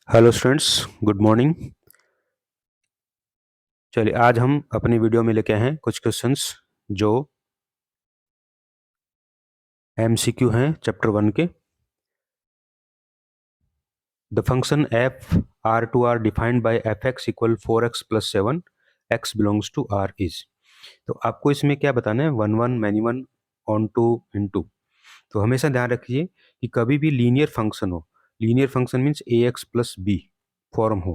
Hello students, good morning. चलिए आज हम अपनी वीडियो में लेके आए हैं कुछ क्वेश्चंस जो एमसीक्यू हैं चैप्टर 1 के। The function F R to R defined by F X equal 4x+7 X belongs to R is. तो आपको इसमें क्या बताना है, one one many one onto into. तो हमेशा ध्यान रखिए कि कभी भी लीनियर फंक्शन हो, linear function means A X plus B form हो,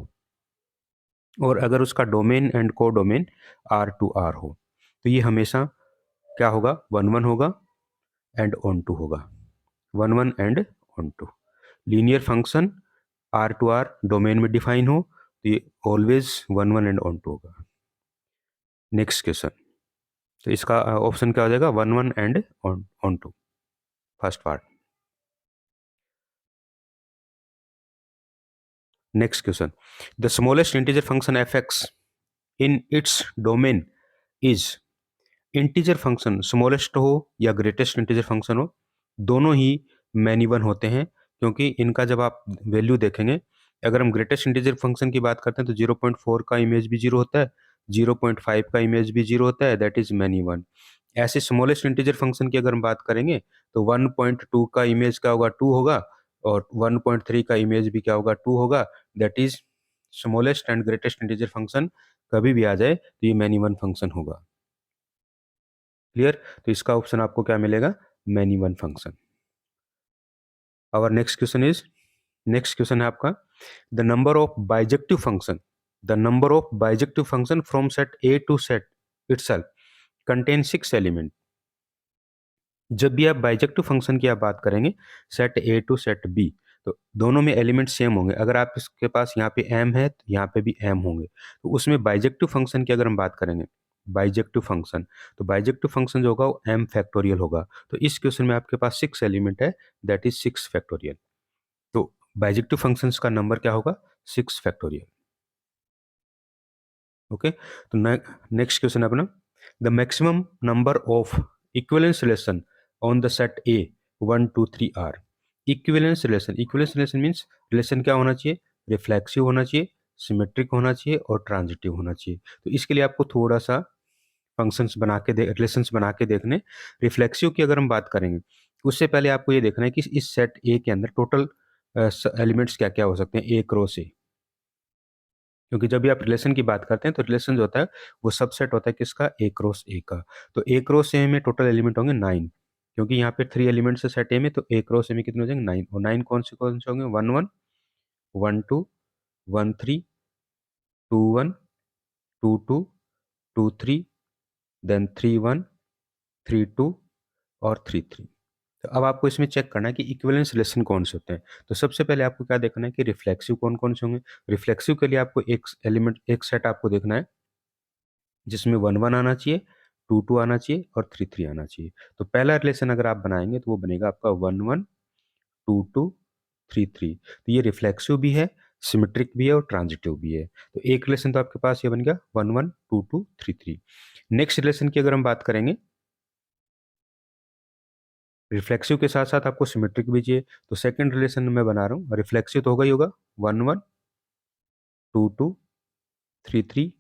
और अगर उसका domain and codomain R to R हो, तो ये हमेशा क्या होगा, वन वन होगा एंड ऑन टू होगा। One one and onto linear function R to R domain में डिफाइन हो तो ये always one one and onto होगा। नेक्स्ट क्वेश्चन, तो इसका ऑप्शन क्या हो जाएगा, one one and on onto, first part. Next question, the smallest integer function F X in its domain is. Integer function smallest हो या greatest integer function हो, दोनों ही मैनी वन होते हैं, क्योंकि इनका जब आप वैल्यू देखेंगे, अगर हम ग्रेटेस्ट इंटीजर फंक्शन की बात करते हैं तो 0.4 का इमेज भी जीरो होता है, 0.5 का इमेज भी जीरो होता है, दैट इज मैनी वन। ऐसे स्मॉलेस्ट इंटीजर फंक्शन की अगर हम बात करेंगे तो 1.2 का इमेज क्या होगा, 2 होगा, और 1.3 का इमेज भी क्या होगा, 2 होगा, that is smallest and greatest integer function कभी भी आ जाए तो ये मैनी वन फंक्शन होगा। क्लियर? तो इसका ऑप्शन आपको क्या मिलेगा, मैनी वन फंक्शन। और नेक्स्ट क्वेश्चन है आपका, the number of bijective function, the number of bijective function from set A to set itself contain 6 element. जब भी आप बाइजेक्टिव फंक्शन की आप बात करेंगे, set A to set B, तो दोनों में एलिमेंट सेम होंगे। अगर आप इसके पास यहाँ पे एम है तो यहाँ पे भी एम होंगे, तो उसमें बाइजेक्टिव फंक्शन की अगर हम बात करेंगे, बाइजेक्टिव फंक्शन, तो बाइजेक्टिव फंक्शन जो होगा वो एम फैक्टोरियल होगा। तो इस क्वेश्चन में आपके पास 6 एलिमेंट है, दैट इज 6 फैक्टोरियल। तो बाइजेक्टिव फंक्शंस का नंबर क्या होगा, 6 फैक्टोरियल। ओके, तो नेक्स्ट क्वेश्चन अपना, the maximum number of equivalence relation on the set A 1 2 3 R. Equivalence relation means relation क्या होना चाहिए, रिफ्लेक्सिव होना चाहिए, सिमेट्रिक होना चाहिए और ट्रांजिटिव होना चाहिए। तो इसके लिए आपको थोड़ा सा फंक्शंस बना के रिलेशंस बना के देखने। रिफ्लेक्सिव की अगर हम बात करेंगे, उससे पहले आपको ये देखना है कि इस सेट ए के अंदर टोटल एलिमेंट्स क्या क्या हो सकते हैं, ए क्रॉस ए। क्योंकि जब भी आप रिलेशन की बात करते हैं तो रिलेशन जो होता है वो सबसेट होता है किसका, ए क्रॉस ए का। तो ए क्रॉस ए में टोटल एलिमेंट होंगे 9, क्योंकि यहाँ पे 3 एलिमेंट्स है सेट ए में, तो ए क्रॉस ए में कितने हो जाएंगे, 9। और 9 कौन से होंगे, 1 1 1 2 1 3 2 1 2 2 2 3, देन 3 1 3 2 और 3 3। तो अब आपको इसमें चेक करना है कि इक्विवेलेंस रिलेशन कौन से होते हैं। तो सबसे पहले आपको क्या देखना है कि रिफ्लेक्सिव कौन कौन से होंगे। रिफ्लेक्सिव के लिए आपको एक एलिमेंट, एक सेट आपको देखना है जिसमें 1 1 आना चाहिए, 2 2 आना चाहिए और 3 3 आना चाहिए। तो पहला रिलेशन अगर आप बनाएंगे तो वो बनेगा आपका 1 1 2 2 3 3। तो ये रिफ्लेक्सिव भी है, सिमेट्रिक भी है और ट्रांजिटिव भी है। तो एक रिलेशन तो आपके पास ये बन गया 1 1 2 2 3 3। नेक्स्ट रिलेशन की अगर हम बात करेंगे, रिफ्लेक्सिव के साथ साथ आपको सिमेट्रिक भी चाहिए, तो सेकंड रिलेशन मैं बना रहा हूँ, रिफ्लेक्सिव तो होगा ही होगा, 1 1 2 2 3 3।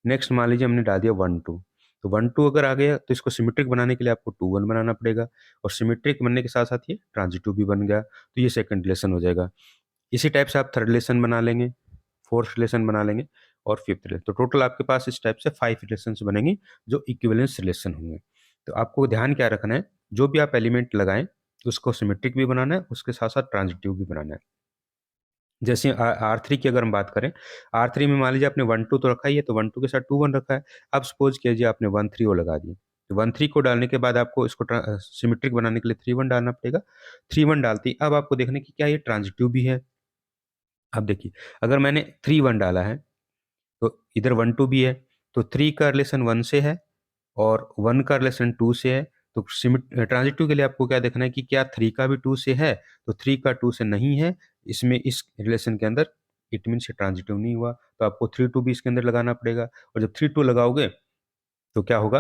नेक्स्ट मान लीजिए हमने डाल दिया 1 2, तो 1 2 अगर आ गया तो इसको सिमेट्रिक बनाने के लिए आपको 2 1 बनाना पड़ेगा, और सिमेट्रिक बनने के साथ साथ ये ट्रांजिटिव भी बन गया, तो ये सेकंड रिलेशन हो जाएगा। इसी टाइप से आप थर्ड रिलेशन बना लेंगे, फोर्थ रिलेशन बना लेंगे और फिफ्थ रिलेशन। तो टोटल आपके पास इस टाइप से 5 रिलेशन बनेंगे जो इक्विवेलेंस रिलेशन होंगे। तो आपको ध्यान क्या रखना है, जो भी आप एलिमेंट लगाएं उसको सिमेट्रिक भी बनाना है, उसके साथ साथ ट्रांजिटिव भी बनाना है। जैसे आर थ्री की अगर हम बात करें, आर थ्री में मान लीजिए आपने 1 2 तो रखा ही है, तो 1 2 के साथ 2 1 रखा है। अब सपोज कीजिए आपने 1 3 वो लगा दिए, तो 1 3 को डालने के बाद आपको इसको सिमेट्रिक बनाने के लिए 3 1 डालना पड़ेगा। 3 1 डालते ही अब आपको देखना है कि क्या ये ट्रांजिटिव भी है। अब देखिए, अगर मैंने 3 1 डाला है तो इधर 1 2 भी है, तो 3 का रिलेशन 1 से है और 1 का रिलेशन 2 से है। तो ट्रांजिटिव के लिए आपको क्या देखना है कि क्या 3 का भी 2 से है, तो 3 का 2 से नहीं है इसमें, इस रिलेशन के अंदर, इट मीन्स ये ट्रांजिटिव नहीं हुआ। तो आपको 3 2 भी इसके अंदर लगाना पड़ेगा, और जब 3 2 लगाओगे तो क्या होगा,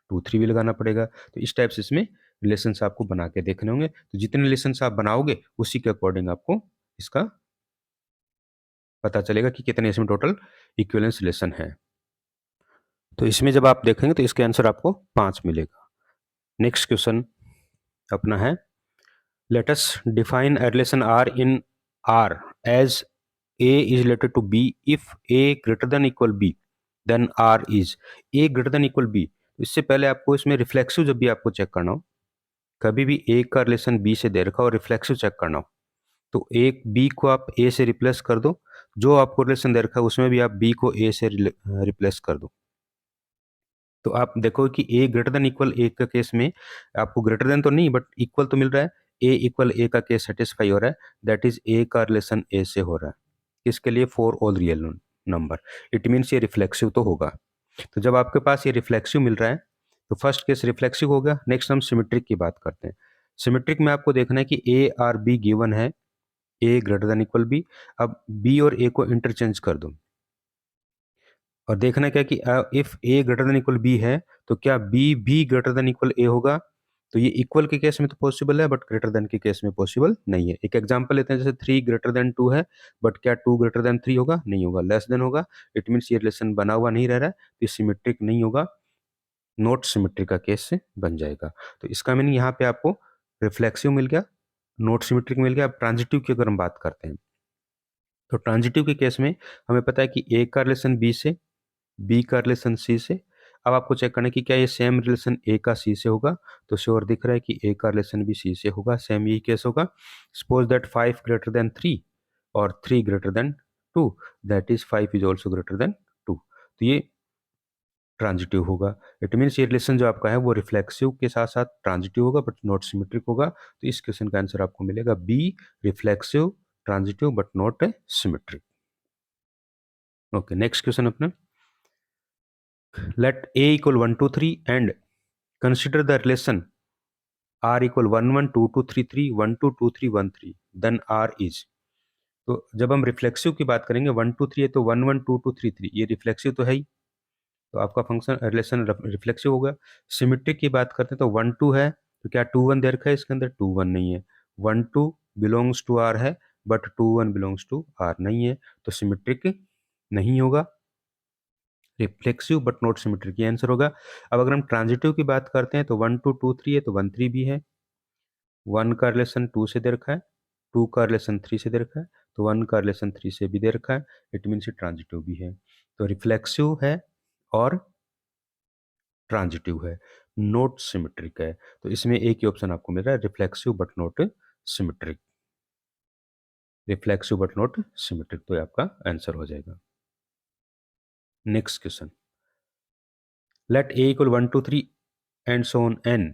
2 3 भी लगाना पड़ेगा। तो इस टाइप से इसमें रिलेशंस आपको बना के देखने होंगे। तो जितने रिलेशंस आप बनाओगे उसी के अकॉर्डिंग आपको इसका पता चलेगा कि कितने इसमें टोटल इक्विवेलेंस रिलेशन है। तो इसमें जब आप देखेंगे तो इसके आंसर आपको 5 मिलेगा। नेक्स्ट क्वेश्चन अपना है, let us define a relation R in R as A is related to B if A greater than equal B then R is A greater than equal B। इससे पहले आपको इसमें reflexive जब भी आपको check करना हो, कभी भी A का रिलेशन B से दे रखा हो और रिफ्लेक्सिव चेक करना हो, तो एक B को आप A से रिप्लेस कर दो, जो आपको रिलेशन दे रखा है उसमें भी आप B को A से रिप्लेस कर दो। तो आप देखो कि ए ग्रेटर देन इक्वल ए का केस में आपको ग्रेटर देन तो नहीं बट इक्वल तो मिल रहा है, ए इक्वल ए का केस सेटिस्फाई हो रहा है, दैट इज ए का रिलेशन ए से हो रहा है। इसके लिए for all real number, it means ये रिफ्लेक्सिव तो होगा। तो जब आपके पास ये रिफ्लेक्सिव मिल रहा है तो फर्स्ट केस रिफ्लेक्सिव हो गया। नेक्स्ट हम सिमेट्रिक की बात करते हैं। सिमेट्रिक में आपको देखना है कि ए आर बी गिवन है, ए ग्रेटर देन इक्वल बी। अब बी और ए को इंटरचेंज कर दो और देखना क्या कि if A greater than equal B है तो क्या बी भी ग्रेटर देन इक्वल ए होगा। तो ये इक्वल के केस में तो पॉसिबल है बट ग्रेटर देन के केस में पॉसिबल नहीं है। एक एग्जांपल लेते हैं, जैसे 3 ग्रेटर देन 2 है बट क्या 2 ग्रेटर देन 3 होगा, नहीं होगा, लेस देन होगा। इट मीन्स ये रिलेशन बना हुआ नहीं रह रहा है, तो ये सिमेट्रिक नहीं होगा, नॉट सिमेट्रिक का केस से बन जाएगा। तो इसका मीनिंग यहाँ पे आपको रिफ्लेक्सिव मिल गया, नॉट सिमेट्रिक मिल गया। अब ट्रांजिटिव की अगर हम बात करते हैं तो ट्रांजिटिव के केस में हमें पता है कि ए का रिलेशन बी से, बी का रिलेशन सी से। अब आपको चेक करना है कि क्या ये सेम रिलेशन ए का सी से होगा, तो श्योर दिख रहा है कि ए का रिलेशन भी सी से होगा, सेम यही केस होगा। सपोज दैट 5 ग्रेटर देन 3 और 3 greater than 2, that is 5 is also greater than 2, तो ये ट्रांजिटिव होगा। इट मीन्स ये रिलेशन जो आपका है वो रिफ्लेक्सिव के साथ साथ ट्रांजिटिव होगा बट नॉट सिमेट्रिक होगा। तो इस क्वेश्चन का आंसर आपको मिलेगा B, reflexive transitive but not symmetric. Okay, next question अपना, let a equal 1 2 3 and consider the relation r equal 1 1 2 2 3 3 1 2 2 3 1 3 then r is। तो जब हम रिफ्लेक्सिव की बात करेंगे 1 2 3 है तो 1 1 2 2 3 3 ये रिफ्लेक्सिव तो है ही, तो आपका फंक्शन रिलेशन रिफ्लेक्सिव होगा। सिमेट्रिक की बात करते हैं तो 1 2 है तो क्या 2 1 दे रखा है, इसके अंदर 2 1 नहीं है। 1 2 बिलोंग्स टू आर है बट 2 1 बिलोंग्स टू आर नहीं है, तो सिमेट्रिक नहीं होगा, रिफ्लेक्सिव बट नॉट सिमेट्रिक ये आंसर होगा। अब अगर हम ट्रांजिटिव की बात करते हैं तो 1 2 2 3 है तो 1 3 भी है, 1 का रिलेशन 2 से दे रखा है, 2 का रिलेशन 3 से दे रखा है, तो 1 का रिलेशन 3 से भी दे रखा है, इट मीन्स ये ट्रांजिटिव भी है। तो रिफ्लेक्सिव है और ट्रांजिटिव है, नॉट सिमेट्रिक है। तो इसमें एक ही ऑप्शन आपको मिल रहा है, reflexive but not symmetric, reflexive but not symmetric, तो ये आपका आंसर हो जाएगा। Next question, let a equal 1 2 3 and so on n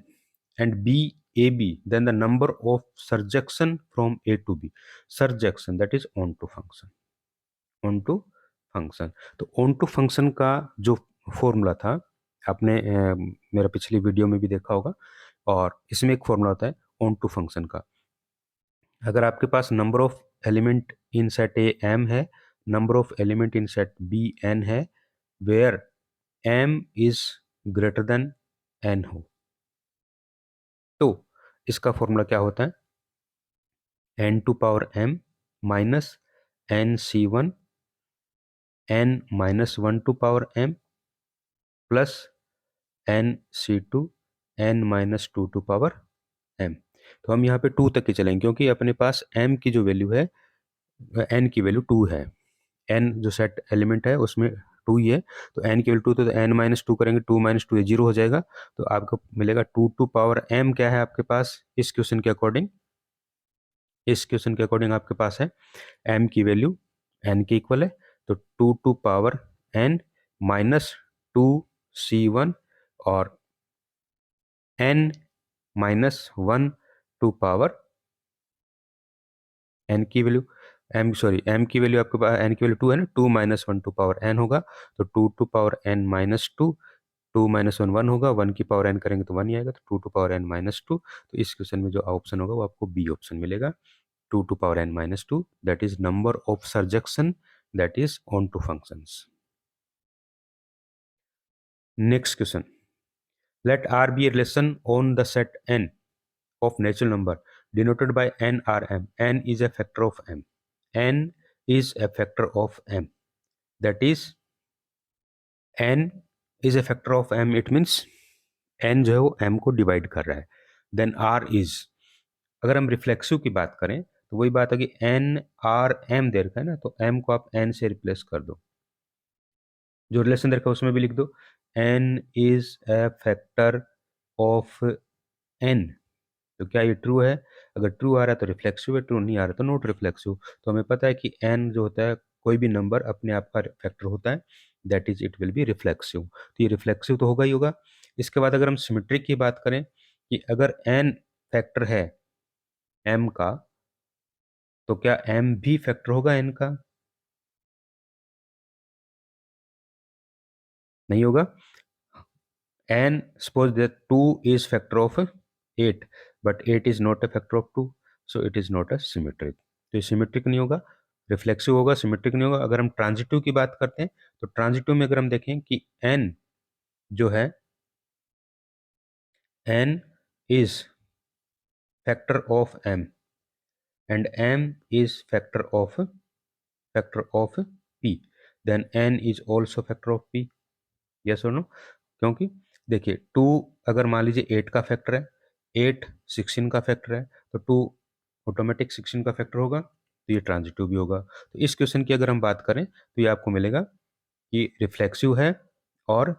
and b ab then the number of surjection from a to b, surjection that is onto function, onto function। तो onto function का जो formula था आपने मेरा पिछली video में भी देखा होगा, और इसमें एक फॉर्मूला होता है onto फंक्शन का। अगर आपके पास number of element in set A m है, number of element in set B n है, where m is greater than n हो, तो इसका फॉर्मूला क्या होता है, n to power m minus n C one n minus one to power m plus n C two n minus two to power m. तो हम यहाँ पे टू तक के चलेंगे क्योंकि अपने पास एम की जो वैल्यू है, एन की वैल्यू टू है, एन जो सेट एलिमेंट है उसमें टू ही है, तो एन की वैल्यू टू, तो एन माइनस टू करेंगे, टू माइनस टू जीरो हो जाएगा, तो आपको मिलेगा टू टू पावर एम क्या है आपके पास इस क्वेश्चन के अकॉर्डिंग, इस क्वेश्चन के अकॉर्डिंग आपके पास है एम की वैल्यू एन के इक्वल है, तो two to power n minus two C one और n minus one to power n की वैल्यू, एम की वैल्यू आपके पास, एन की वैल्यू टू है ना, two minus one to power n होगा, तो two to power n minus two, two minus one one होगा, वन की पावर एन करेंगे तो वन ही आएगा, तो two to power n minus two. तो इस क्वेश्चन में जो ऑप्शन होगा वो आपको बी ऑप्शन मिलेगा, two to power n minus two, that is number of surjection that is onto functions. Next question, let R be a relation on the set n of natural number denoted by n R m, n is a factor of m, n is a factor of m, that is n is a factor of m, it means n जो है वो m को divide कर रहा है. Then r is, अगर हम reflexive की बात करें तो वही बात है कि n r m दे रखा है ना, तो m को आप n से रिप्लेस कर दो, जो रिलेशन दे रखा है उसमें भी लिख दो n is a factor of n. तो क्या ये ट्रू है? अगर ट्रू आ रहा है तो रिफ्लेक्सिव है, ट्रू नहीं आ रहा तो नॉट रिफ्लेक्सिव. तो हमें पता है कि n जो होता है कोई भी नंबर अपने आप का फैक्टर होता है, that is it will B reflexive. तो ये रिफ्लेक्सिव तो होगा ही होगा. इसके बाद अगर हम सिमेट्रिक की बात करें कि अगर n फैक्टर है m का, तो क्या m भी फैक्टर होगा n का? नहीं होगा. And suppose that 2 is factor of 8, but 8 is not a factor of 2, so it is not a symmetric. तो ये सिमेट्रिक नहीं होगा, रिफ्लेक्सिव होगा, सिमेट्रिक नहीं होगा. अगर हम ट्रांजिटिव की बात करते हैं तो ट्रांजिटिव में अगर हम देखें कि n जो है n is factor of m and m is factor of p, then n is also factor of p. Yes और नो? क्योंकि देखिए 2 अगर मान लीजिए 8 का फैक्टर है, 8 16 का फैक्टर है, तो 2 ऑटोमेटिक 16 का फैक्टर होगा, तो ये ट्रांजिटिव भी होगा. तो इस क्वेश्चन की अगर हम बात करें तो ये आपको मिलेगा कि रिफ्लेक्सिव है और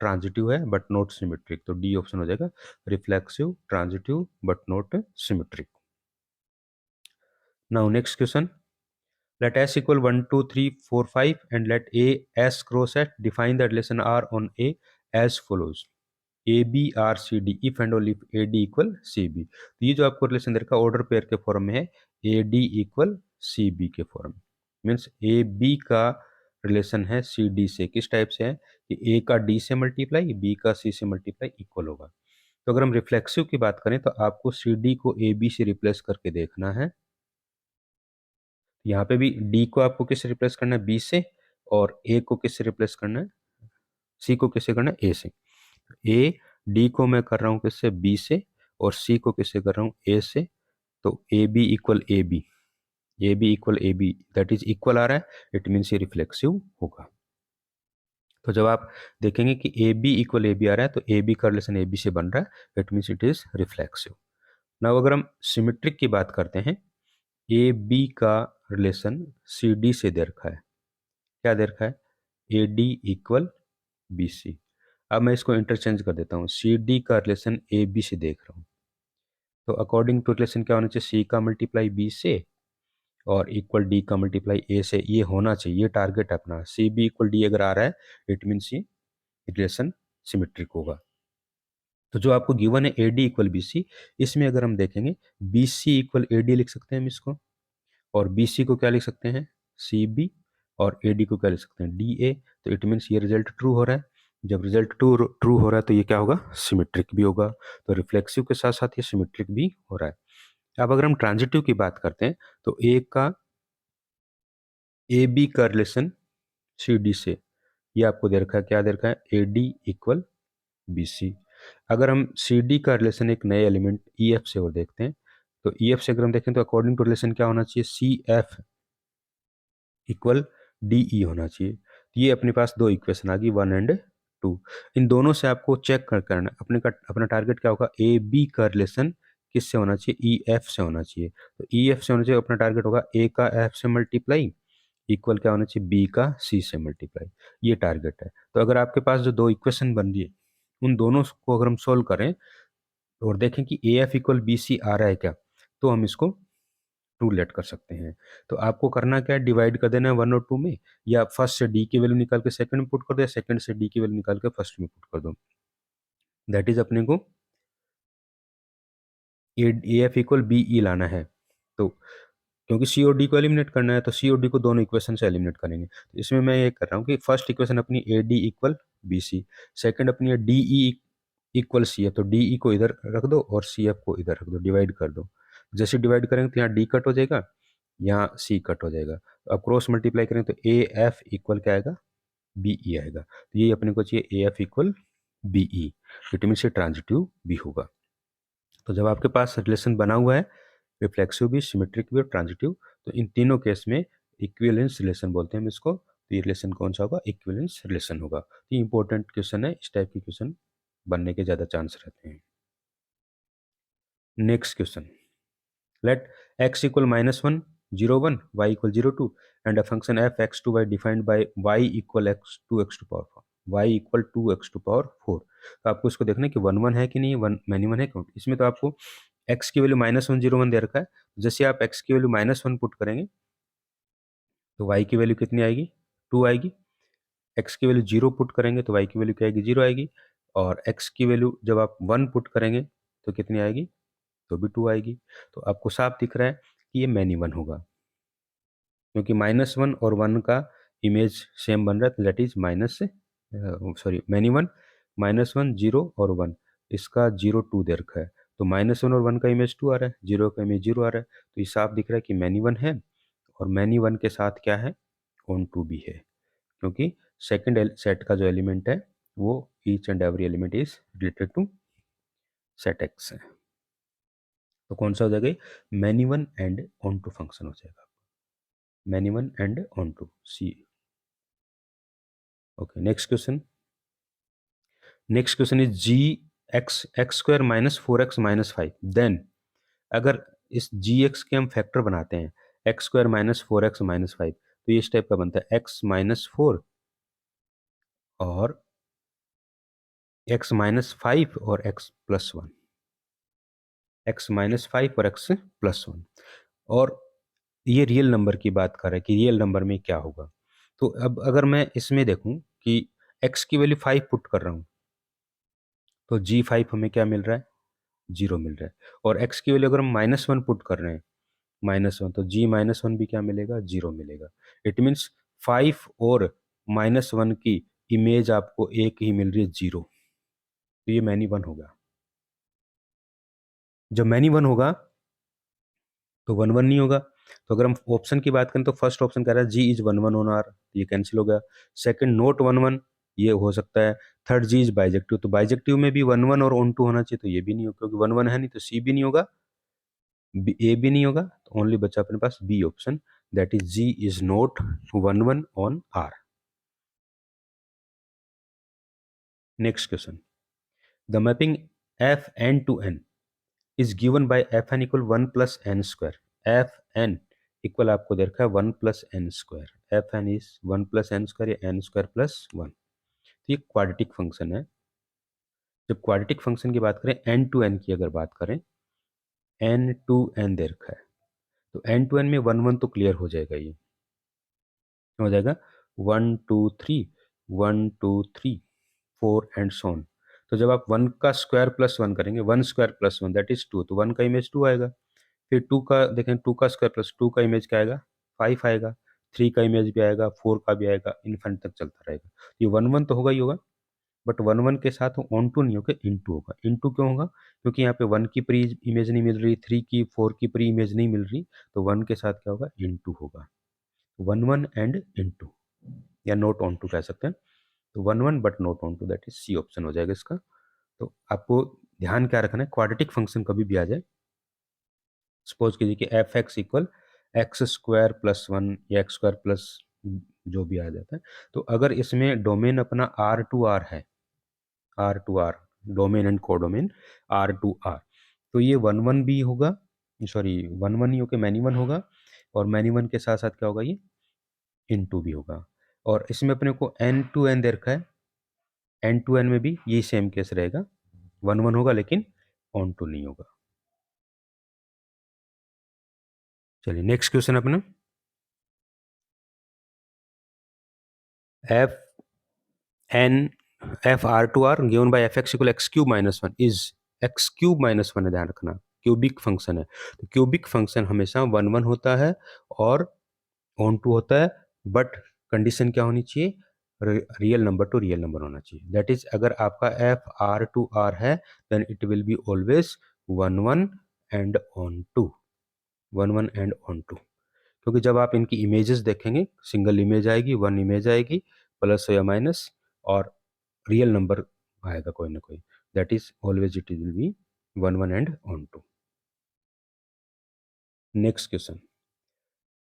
ट्रांजिटिव है बट नॉट सिमेट्रिक. तो डी ऑप्शन हो जाएगा, reflexive, transitive but not symmetric. Now next question. Let S equal 1, 2, 3, 4, 5 and let A S cross at. Define the relation R on A as follows. A B R C D if and only if A D equal C B. तो ये जो आपको relation दे रखा है order pair के form में है, A D equal C B के फॉर्म में. मीन्स ए बी का रिलेशन है सी डी से. किस टाइप से है कि ए का डी से मल्टीप्लाई, बी का सी से मल्टीप्लाई इक्वल होगा. तो अगर हम रिफ्लेक्सिव की बात करें तो आपको सी डी को ए बी से रिप्लेस करके देखना है. यहाँ पे भी डी को आपको किससे रिप्लेस करना है? बी से. और ए को किससे रिप्लेस करना है? सी को किससे करना है? ए से. ए डी को मैं कर रहा हूँ किससे? बी से. और सी को किससे कर रहा हूँ? ए से. तो a b equal a b, a b equal a b, that is equal आ रहा है, इट मीन्स ये रिफ्लेक्सिव होगा. तो जब आप देखेंगे कि a b equal a b आ रहा है तो ए बी का रिलेशन ए बी से बन रहा है, it means it is reflexive. Now अगर हम सिमेट्रिक की बात करते हैं, ए बी का रिलेशन सी डी से दे रखा है. क्या दे रखा है? A D equal B c. अब मैं इसको इंटरचेंज कर देता हूँ, सी डी का रिलेशन ए बी से देख रहा हूँ, तो अकॉर्डिंग टू रिलेशन क्या होना चाहिए? सी का मल्टीप्लाई बी से और इक्वल डी का मल्टीप्लाई ए से. ये होना चाहिए, ये टारगेट अपना. सी बी इक्वल डी अगर आ रहा है इट मीन्स ये रिलेशन सिमेट्रिक होगा. तो जो आपको गिवन है A D equal B C, इसमें अगर हम देखेंगे B C equal A D लिख सकते हैं हम इसको, और बी सी को क्या लिख सकते हैं? C B. और ए डी को क्या लिख सकते हैं? D A. तो इट मीन्स ये रिजल्ट ट्रू हो रहा है. जब रिजल्ट ट्रू हो रहा है तो ये क्या होगा? सिमेट्रिक भी होगा. तो रिफ्लेक्सिव के साथ साथ ये सिमेट्रिक भी हो रहा है. अब अगर हम ट्रांजिटिव की बात करते हैं तो ए बी का रिलेशन सी डी से, ये आपको दे रखा है. क्या दे रखा है? A D equal B C. अगर हम सी डी का रिलेशन एक नए एलिमेंट ई एफ से और देखते हैं, तो ई एफ से अगर हम देखें तो अकॉर्डिंग टू रिलेशन क्या होना चाहिए? C F equal D E होना चाहिए. तो ये अपने पास दो इक्वेशन आ गई, 1 एंड 2. इन दोनों से आपको चेक करना अपना टारगेट क्या होगा? ए बी का रिलेशन किससे होना चाहिए? ई एफ से होना चाहिए. तो ई एफ से होना चाहिए, अपना टारगेट होगा ए का एफ से मल्टीप्लाई इक्वल क्या होना चाहिए? बी का सी से मल्टीप्लाई. ये टारगेट है. तो अगर आपके पास जो दो इक्वेशन बन रही है उन दोनों को अगर हम सोल्व करें और देखें कि a F equal B c आ रहा है क्या, तो हम इसको टू लेट कर सकते हैं. तो आपको करना क्या है? डिवाइड कर देना है 1 और 2 में, या फर्स्ट से डी की वैल्यू निकाल के सेकंड में पुट कर दो, या सेकंड से डी की वैल्यू निकाल के फर्स्ट में पुट कर दो. दैट इज अपने को A F equal B E लाना है. तो क्योंकि सी और डी को एलिमिनेट करना है तो सी और डी को दोनों इक्वेशन से एलिमिनेट करेंगे. तो इसमें मैं ये कर रहा हूँ कि फर्स्ट इक्वेशन अपनी A D equal B C, second अपनी है D E equal C F. तो डी ई को इधर रख दो और सी एफ को इधर रख दो, डिवाइड कर दो. जैसे डिवाइड करेंगे तो यहाँ डी कट हो जाएगा, यहाँ सी कट हो जाएगा. अब क्रॉस मल्टीप्लाई करें तो ए एफ इक्वल क्या आएगा? बी ई आएगा. तो ये अपने को चाहिए A F equal B E. It means transitive भी होगा. तो जब आपके पास रिलेशन बना हुआ है रिफ्लेक्सिव भी, सिमेट्रिक भी और ट्रांजिटिव, तो इन तीनों केस में इक्विवेलेंस रिलेशन बोलते हैं हम इसको। तो ये रिलेशन कौन सा होगा? इक्विवेलेंस रिलेशन होगा। तो ये इंपॉर्टेंट क्वेश्चन है, इस टाइप के क्वेश्चन बनने के ज़्यादा चांस रहते हैं। Next question, let x equal -1 0 1 y equal 0 2 and a function f x to y defined by y equal x 2x to power 4, y equal 2x to power 4। तो आपको इसको देखना है कि 1 1 है कि नहीं, वन मैनी वन है क्यों। इसमें तो आपको x की वैल्यू -1 0 1 दे रखा है। जैसे आप x की वैल्यू -1 पुट करेंगे तो y की वैल्यू कितनी आएगी? 2 आएगी। x की वैल्यू 0 पुट करेंगे तो y की वैल्यू क्या आएगी? 0 आएगी। और x की वैल्यू जब आप 1 पुट करेंगे तो कितनी आएगी? तो भी 2 आएगी। तो आपको साफ दिख रहा है कि ये मैनी वन होगा, क्योंकि -1 और 1 का इमेज सेम बन रहा है। तो दैट इज मैनी वन, -1 0 और 1, इसका 0 2 दे रखा है। तो -1 और 1 का इमेज 2 आ रहा है, 0 का इमेज 0 आ रहा है। तो ये साफ दिख रहा है कि मैनी वन है। और मैनी वन के साथ क्या है? ऑन टू भी है, क्योंकि सेकंड सेट का जो एलिमेंट है वो each and every element is related to set X है। तो कौन सा हो जाएगा? Many one and onto function हो जाएगा। Many one and onto, C. Okay, next question. Next question is G X square -4x-5, then अगर इस जी एक्स के हम फैक्टर बनाते हैं x² -4x-5, तो ये इस टाइप का बनता है x-4 और x-5 और x+1, x-5 और x+1। और ये रियल नंबर की बात कर रहा है कि रियल नंबर में क्या होगा। तो अब अगर मैं इसमें देखूं कि x की वैल्यू 5 पुट कर रहा हूं तो g5 हमें क्या मिल रहा है? 0 मिल रहा है। और x की वैल्यू अगर हम -1 पुट कर रहे हैं, -1, तो g-1 भी क्या मिलेगा? 0 मिलेगा। इट मीन्स 5 और -1 की इमेज आपको एक ही मिल रही है, 0। तो ये मैनी वन होगा। जब मैनी वन होगा तो 1 1 नहीं होगा। तो अगर हम ऑप्शन की बात करें तो फर्स्ट ऑप्शन कह रहा है जी इज 1 1 ऑन आर, ये कैंसिल हो गया। सेकंड नोट 1 1, ये हो सकता है। थर्ड जी इज बाइजेक्टिव, तो बाइजेक्टिव में भी 1 1 और ऑन टू होना चाहिए, तो ये भी नहीं होगा क्योंकि 1 1 है नहीं, तो सी भी नहीं होगा, ए भी नहीं होगा। तो ओनली बचा अपने पास B option, that is g is not 1 1 on R. Next question, the mapping f N to N is given by f n equal 1 plus n square. F n equal आपको दे रखा है 1 plus n square. F n is 1 plus n square या n square plus 1। तो ये quadratic function है। जब quadratic function की बात करें, एन टू एन की अगर बात करें, एन टू एन दे रखा है, तो एन टू एन में 1 1 तो क्लियर हो जाएगा। ये हो जाएगा 1 2 3 1 2 3 4 एंड सोन। तो जब आप 1 का स्क्वायर प्लस 1 करेंगे, 1 स्क्वायर प्लस 1 दैट इज 2, तो 1 का इमेज 2 आएगा। फिर 2 का देखें, 2 का स्क्वायर प्लस 2 का इमेज क्या आएगा? 5 आएगा। 3 का इमेज भी आएगा, 4 का भी आएगा, इन्फिनिट तक चलता रहेगा। ये 1 1 तो होगा ही होगा, बट 1 1 के साथ ऑन टू नहीं होगा, इन टू होगा। इन टू क्यों होगा? क्योंकि यहाँ पे 1 की प्री इमेज नहीं मिल रही, 3 की 4 की प्री इमेज नहीं मिल रही, तो 1 के साथ क्या होगा? इन टू होगा। 1 1 एंड इन टू, या नोट ऑन टू कह सकते हैं। तो 1 1 but not onto, that is C option हो जाएगा इसका। तो आपको ध्यान क्या रखना है, क्वाड्रेटिक फंक्शन कभी भी आ जाए, सपोज कीजिए कि F X equal x square plus 1 या एक्स स्क्वायर प्लस जो भी आ जाता है, तो अगर इसमें डोमेन अपना आर टू आर है, R to R domain and codomain R to R, तो ये 1 1 भी होगा, सॉरी 1 1 ही होकर मैनी वन होगा। और मैनी वन के साथ साथ क्या होगा? ये इन टू भी होगा। और इसमें अपने को एन टू एन दे रखा है, एन टू एन में भी ये सेम केस रहेगा, 1 1 होगा लेकिन ऑन टू नहीं होगा। चलिए नेक्स्ट क्वेश्चन अपना, F N F R to R given by F X equal X cube minus one is X cube minus one है, ध्यान रखना क्यूबिक फंक्शन है। तो क्यूबिक फंक्शन हमेशा 1 1 होता है और ऑन टू होता है, बट कंडीशन क्या होनी चाहिए? Real number to real number होना चाहिए। दैट इज अगर आपका एफ आर टू आर है, then it will be always 1 1 and onto, 1 1 and onto. क्योंकि जब आप इनकी इमेजेस देखेंगे, सिंगल इमेज आएगी, 1 इमेज आएगी, प्लस या माइनस, और रियल नंबर आएगा कोई ना कोई, that is always it will be 1 1 and onto. Next question,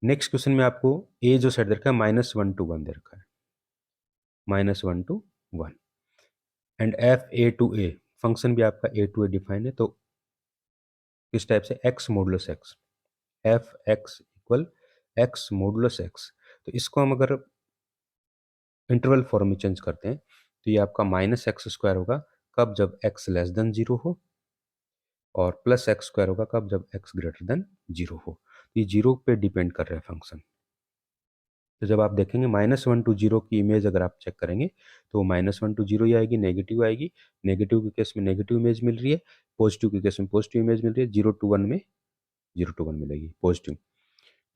next question में आपको ए जो सेट दे रखा है -1 to 1 दे रखा है, -1 to 1 and F A to A, function भी आपका ए टू ए डिफाइन है, तो इस टाइप से x modulus x, F X equal x modulus x. तो इसको हम अगर इंटरवल फॉर्म में चेंज करते हैं तो ये आपका -x² होगा कब, जब x लेस देन 0 हो, और +x² होगा कब, जब x ग्रेटर देन 0 हो। तो ये 0 पे डिपेंड कर रहा है फंक्शन। तो जब आप देखेंगे -1 to 0 की इमेज अगर आप चेक करेंगे तो -1 to 0 ही आएगी, नेगेटिव आएगी, नेगेटिव के केस में नेगेटिव इमेज मिल रही है, पॉजिटिव के केस में पॉजिटिव इमेज मिल रही है, 0 to 1 में 0 to 1 मिलेगी पॉजिटिव।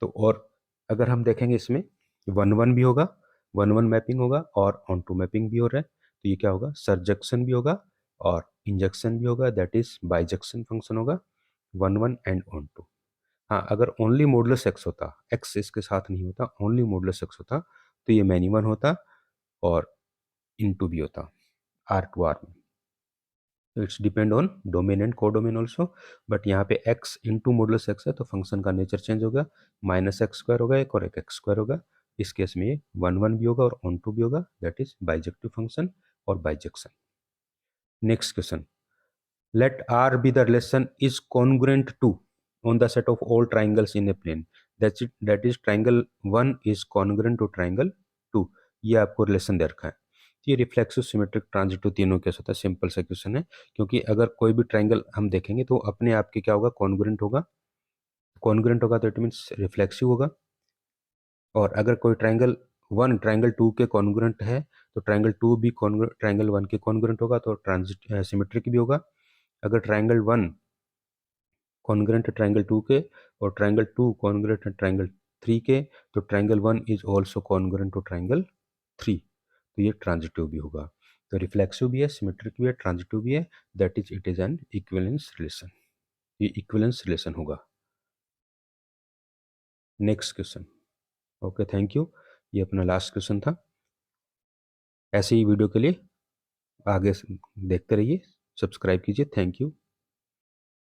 तो और अगर हम देखेंगे इसमें 1 1 भी होगा, 1 1 मैपिंग होगा और ऑन टू मैपिंग भी हो रहा है, तो ये क्या होगा, सरजेक्शन भी होगा और इंजेक्शन भी होगा, दैट इज बाइजेक्शन फंक्शन होगा, 1 1 एंड ऑन टू। हाँ, अगर ओनली मॉडुलस एक्स होता, एक्स इसके साथ नहीं होता, ओनली मॉडुलस एक्स होता तो ये मैनी वन होता और इनटू भी होता, आर टू आर में। तो it's depend on domain and codomain also, but यहाँ पे x इंटू मॉडुलस एक्स है तो फंक्शन का नेचर चेंज होगा, -x² होगा एक और एक x² होगा। इस केस में ये 1 1 भी होगा और ऑन टू भी होगा, दैट इज बाइजेक्टिव फंक्शन और bijection. Next question, let R be the relation is congruent to on the set of all triangles in a plane, that is triangle 1 is congruent to triangle 2। ये आपको relation दे रखा है। ये reflexive, symmetric, transitive तीनों case होता है, simple सा question है, क्योंकि अगर कोई भी ट्राइंगल हम देखेंगे तो अपने आप के क्या होगा, कॉन्ग्रुएंट होगा, कॉन्ग्रुएंट होगा तो इट मीन्स रिफ्लेक्सिव होगा। और अगर कोई ट्राइंगल 1 ट्राइंगल 2 के कॉन्ग्रुएंट है तो ट्राइंगल 2 भी ट्राइंगल 1 के कॉन्ग्रुएंट होगा, तो ट्रांजिट सिमेट्रिक भी होगा। अगर ट्राइंगल 1 कॉन्ग्रुएंट ट्राइंगल 2 के और ट्राइंगल 2 कॉन्ग्रुएंट ट्राइंगल 3 के, तो triangle 1 is also congruent to triangle 3, तो ये ट्रांजिटिव भी होगा। तो रिफ्लेक्सिव भी है, सिमेट्रिक भी है, ट्रांजिटिव भी है, that is it is an equivalence relation. ये इक्विवेलेंस रिलेशन होगा। Next question. Okay, thank you. ये अपना लास्ट क्वेश्चन था। ऐसे ही वीडियो के लिए आगे देखते रहिए, सब्सक्राइब कीजिए। Thank you.